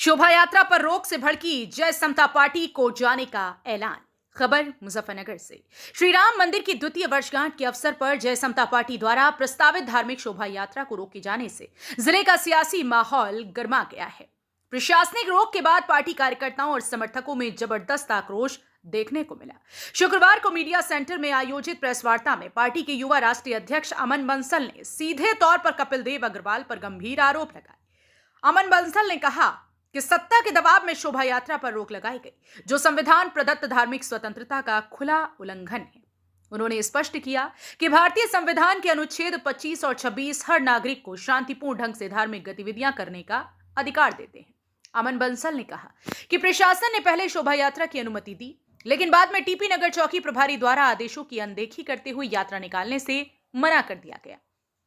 शोभा यात्रा पर रोक से भड़की जय समता पार्टी को जाने का ऐलान। खबर मुजफ्फरनगर से। श्री राम मंदिर की द्वितीय वर्षगांठ के अवसर पर जय समता पार्टी द्वारा प्रस्तावित धार्मिक शोभा यात्रा को रोके जाने से जिले का सियासी माहौल गर्मा गया है। प्रशासनिक रोक के बाद पार्टी कार्यकर्ताओं और समर्थकों में जबरदस्त आक्रोश देखने को मिला। शुक्रवार को मीडिया सेंटर में आयोजित प्रेस वार्ता में पार्टी के युवा राष्ट्रीय अध्यक्ष अमन बंसल ने सीधे तौर पर कपिल देव अग्रवाल पर गंभीर आरोप लगाए। अमन बंसल ने कहा कि सत्ता के दबाव में शोभा यात्रा पर रोक लगाई गई, जो संविधान प्रदत्त धार्मिक स्वतंत्रता का खुला उल्लंघन है। उन्होंने स्पष्ट किया कि भारतीय संविधान के अनुच्छेद 25 और 26 हर नागरिक को शांतिपूर्ण ढंग से धार्मिक गतिविधियां करने का अधिकार देते हैं। अमन बंसल ने कहा कि प्रशासन ने पहले शोभा यात्रा की अनुमति दी, लेकिन बाद में टीपी नगर चौकी प्रभारी द्वारा आदेशों की अनदेखी करते हुए यात्रा निकालने से मना कर दिया गया।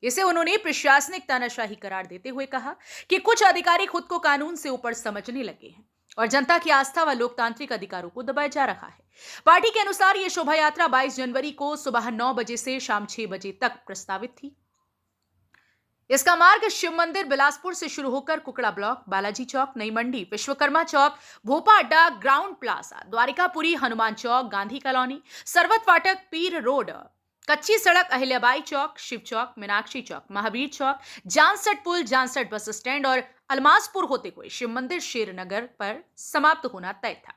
इसे उन्होंने प्रशासनिक तानाशाही करार देते हुए कहा कि कुछ अधिकारी खुद को कानून से ऊपर समझने लगे हैं और जनता की आस्था व लोकतांत्रिक अधिकारों को दबाया जा रहा है। पार्टी के अनुसार यह शोभा यात्रा 22 जनवरी को सुबह 9 बजे से शाम 6 बजे तक प्रस्तावित थी। इसका मार्ग शिव मंदिर बिलासपुर से शुरू होकर कुकड़ा ब्लॉक, बालाजी चौक, नई मंडी, विश्वकर्मा चौक, भोपा अड्डा, ग्राउंड प्लाजा, द्वारिकापुरी, हनुमान चौक, गांधी कॉलोनी, सरवत फाटक, पीर रोड, कच्ची सड़क, अहिल्याबाई चौक, शिव चौक, मीनाक्षी चौक, महावीर चौक, जानसठ पुल, जानसठ बस स्टैंड और अलमासपुर होते हुए शिव मंदिर शेरनगर पर समाप्त होना तय था।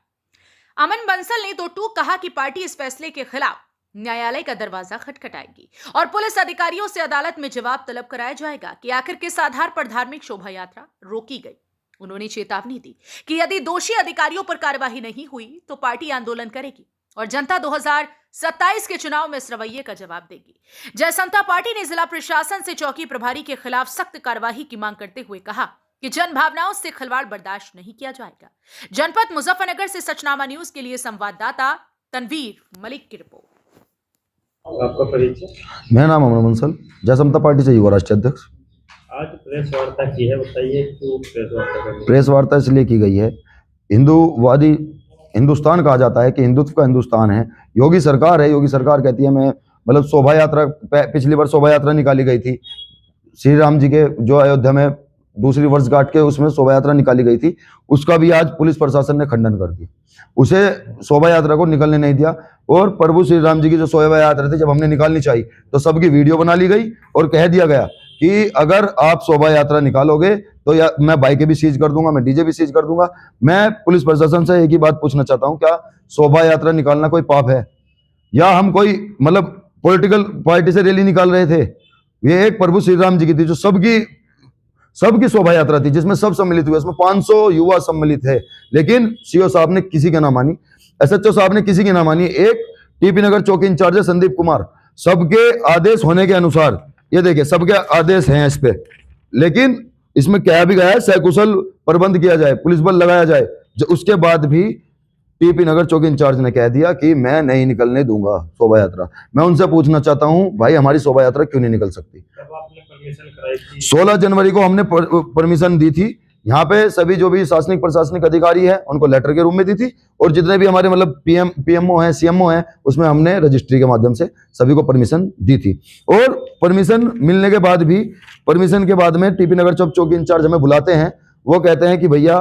अमन बंसल ने तो टूक कहा कि पार्टी इस फैसले के खिलाफ न्यायालय का दरवाजा खटखटाएगी और पुलिस अधिकारियों से अदालत में जवाब तलब कराया जाएगा कि आखिर किस आधार पर धार्मिक शोभा यात्रा रोकी गई। उन्होंने चेतावनी दी कि यदि दोषी अधिकारियों पर कार्रवाई नहीं हुई तो पार्टी आंदोलन करेगी और जनता 2027 के चुनाव में इस रवैये का जवाब देगी। जय समता पार्टी ने जिला प्रशासन से चौकी प्रभारी के खिलाफ सख्त कार्रवाई की मांग करते हुए कहा कि जन भावनाओं से खिलवाड़ बर्दाश्त नहीं किया जाएगा। जनपद मुजफ्फरनगर से सचनामा न्यूज के लिए संवाददाता तनवीर मलिक की रिपोर्ट। आपका परिचय? मेरा नाम अमन बंसल, जय समता पार्टी से युवा राष्ट्रीय अध्यक्ष। आज प्रेस वार्ता की है, बताइए क्यों प्रेस वार्ता करनी? प्रेस वार्ता इसलिए की गई है, हिंदूवादी हिंदुस्तान कहा जाता है कि हिंदुत्व का हिंदुस्तान है। योगी सरकार है, योगी सरकार कहती है मैं मतलब शोभा यात्रा, पिछली बार शोभा यात्रा निकाली गई थी श्री राम जी के, जो अयोध्या में दूसरी वर्षगांठ के उसमें शोभा यात्रा निकाली गई थी, उसका भी आज पुलिस प्रशासन ने खंडन कर दिया। उसे शोभा यात्रा को निकलने नहीं दिया और प्रभु श्री राम जी की जो शोभा यात्रा थी, जब हमने निकालनी चाहिए तो सबकी वीडियो बना ली गई और कह दिया गया कि अगर आप शोभा यात्रा निकालोगे तो मैं बाइकें भी सीज कर दूंगा, मैं डीजे भी सीज कर दूंगा। मैं पुलिस प्रशासन से एक ही बात पूछना चाहता हूं, क्या शोभा यात्रा निकालना कोई पाप है या हम कोई मतलब पॉलिटिकल पार्टी से रैली निकाल रहे थे? ये एक प्रभु श्री राम जी की थी जो सबकी शोभा यात्रा थी, जिसमें सब सम्मिलित हुए, इसमें 500 युवा सम्मिलित है, लेकिन सीओ साहब ने किसी की ना मानी, एसएचओ साहब ने किसी की ना मानी। एक टीपी नगर चौकी इंचार्ज है संदीप कुमार, सबके आदेश होने के अनुसार, ये देखिए सबके आदेश हैं इस पे, लेकिन इसमें क्या भी गया है सकुशल प्रबंध किया जाए, पुलिस बल लगाया जाए, उसके बाद भी टीपी नगर चौकी इंचार्ज ने कह दिया कि मैं नहीं निकलने दूंगा शोभा यात्रा। मैं उनसे पूछना चाहता हूं, भाई हमारी शोभा यात्रा क्यों नहीं निकल सकती? 16 जनवरी को हमने परमिशन दी थी, यहाँ पे सभी जो भी शासनिक प्रशासनिक अधिकारी है उनको लेटर के रूप में दी थी और जितने भी हमारे मतलब पीएमओ हैं, सीएमओ हैं, उसमें हमने रजिस्ट्री के माध्यम से सभी को परमिशन दी थी। और परमिशन मिलने के बाद भी, परमिशन के बाद में टीपी नगर चौकी इंचार्ज हमें बुलाते हैं, वो कहते हैं कि भैया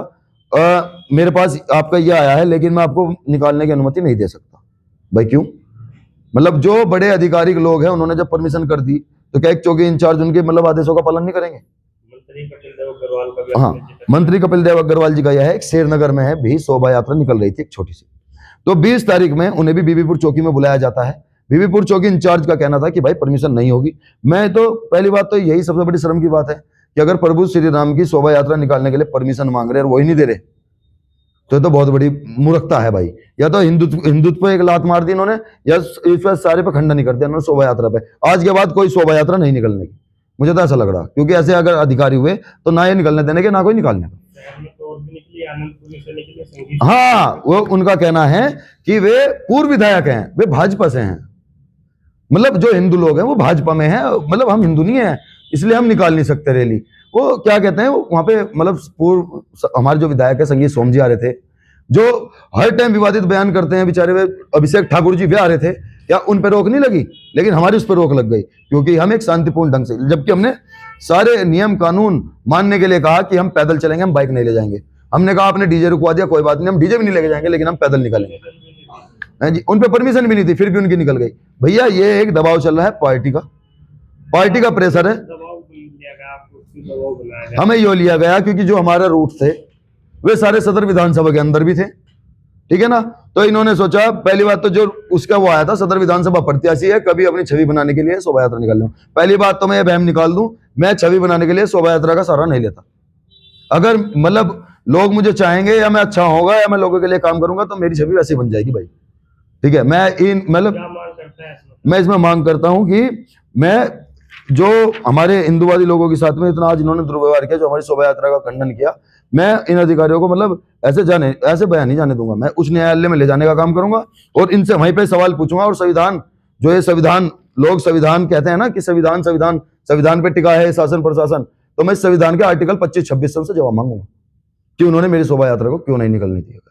मेरे पास आपका ये आया है लेकिन मैं आपको निकालने की अनुमति नहीं दे सकता। भाई क्यों? मतलब जो बड़े आधिकारिक लोग हैं उन्होंने जब परमिशन कर दी तो क्या एक चौकी इंचार्ज उनके मतलब आदेशों का पालन नहीं करेंगे? हाँ, मंत्री कपिल देव अग्रवाल जी का यह है, शेरनगर में है भी शोभा यात्रा निकल रही थी एक छोटी सी, तो 20 तारीख में उन्हें भी बीबीपुर चौकी में बुलाया जाता है। बीबीपुर चौकी इंचार्ज का कहना था कि भाई परमिशन नहीं होगी। मैं तो पहली बात तो यही सबसे बड़ी शर्म की बात है कि अगर प्रभु श्री राम की शोभा यात्रा निकालने के लिए परमिशन मांग रहे और वही नहीं दे रहे तो बहुत बड़ी मूर्खता है भाई। या तो हिंदुत्व पे एक लात मार दी इन्होंने, या इस पर सारे पे खंडन नहीं कर दिया इन्होंने शोभा यात्रा पे। आज के बाद कोई शोभा यात्रा नहीं निकलने की, मुझे तो ऐसा लग रहा, क्योंकि ऐसे अगर अधिकारी हुए तो ना ये निकलने देने के ना कोई निकालने का। हाँ, वो उनका कहना है कि वे पूर्व विधायक हैं, वे भाजपा से हैं, मतलब जो हिंदू लोग हैं वो भाजपा में हैं, मतलब हम हिंदू नहीं है इसलिए हम निकाल नहीं सकते रैली। वो क्या कहते हैं, वहां पे मतलब पूर्व हमारे जो विधायक है संगीत सोम जी आ रहे थे, जो हर टाइम विवादित बयान करते हैं, बेचारे वे अभिषेक ठाकुर जी भी आ रहे थे, क्या उन पर रोक नहीं लगी? लेकिन हमारी उस पर रोक लग गई क्योंकि हम एक शांतिपूर्ण ढंग से, जबकि हमने सारे नियम कानून मानने के लिए कहा कि हम पैदल चलेंगे, हम बाइक नहीं ले जाएंगे। हमने कहा आपने डीजे रुकवा दिया, कोई बात नहीं, हम डीजे भी नहीं लेके जाएंगे, लेकिन हम पैदल निकलेंगे। हैं जी, उन पे परमिशन भी नहीं थी, फिर भी उनकी निकल गई। भैया ये एक दबाव चल रहा है, पार्टी का प्रेशर है। हमें यो लिया गया क्योंकि जो हमारा रूट थे वे सारे सदर विधानसभा के अंदर भी थे, ठीक है ना। तो इन्होंने सोचा, पहली बात तो जो उसका वो आया था सदर विधानसभा प्रत्याशी है, कभी अपनी छवि बनाने के लिए शोभा यात्रा निकाल लूं। पहली बात तो मैं ये बहम निकाल दूं, मैं छवि बनाने के लिए शोभा यात्रा का सहारा नहीं लेता। अगर मतलब लोग मुझे चाहेंगे या मैं अच्छा होगा या मैं लोगों के लिए काम करूंगा तो मेरी छवि वैसी बन जाएगी भाई, ठीक है। मैं इन मतलब मैं इसमें मांग करता हूं कि मैं जो हमारे हिंदूवादी लोगों के साथ में इतना आज इन्होंने दुर्व्यवहार किया, जो हमारी शोभा यात्रा का खंडन किया, मैं इन अधिकारियों को मतलब ऐसे बयान नहीं जाने दूंगा। मैं उच्च न्यायालय में ले जाने का काम करूंगा और इनसे वहीं पे सवाल पूछूंगा। और संविधान जो ये संविधान, लोग संविधान कहते हैं ना कि संविधान पे टिका है शासन प्रशासन, तो मैं इस संविधान के आर्टिकल 25-26 से जवाब मांगूंगा कि उन्होंने मेरी शोभा यात्रा को क्यों नहीं निकलने दिया।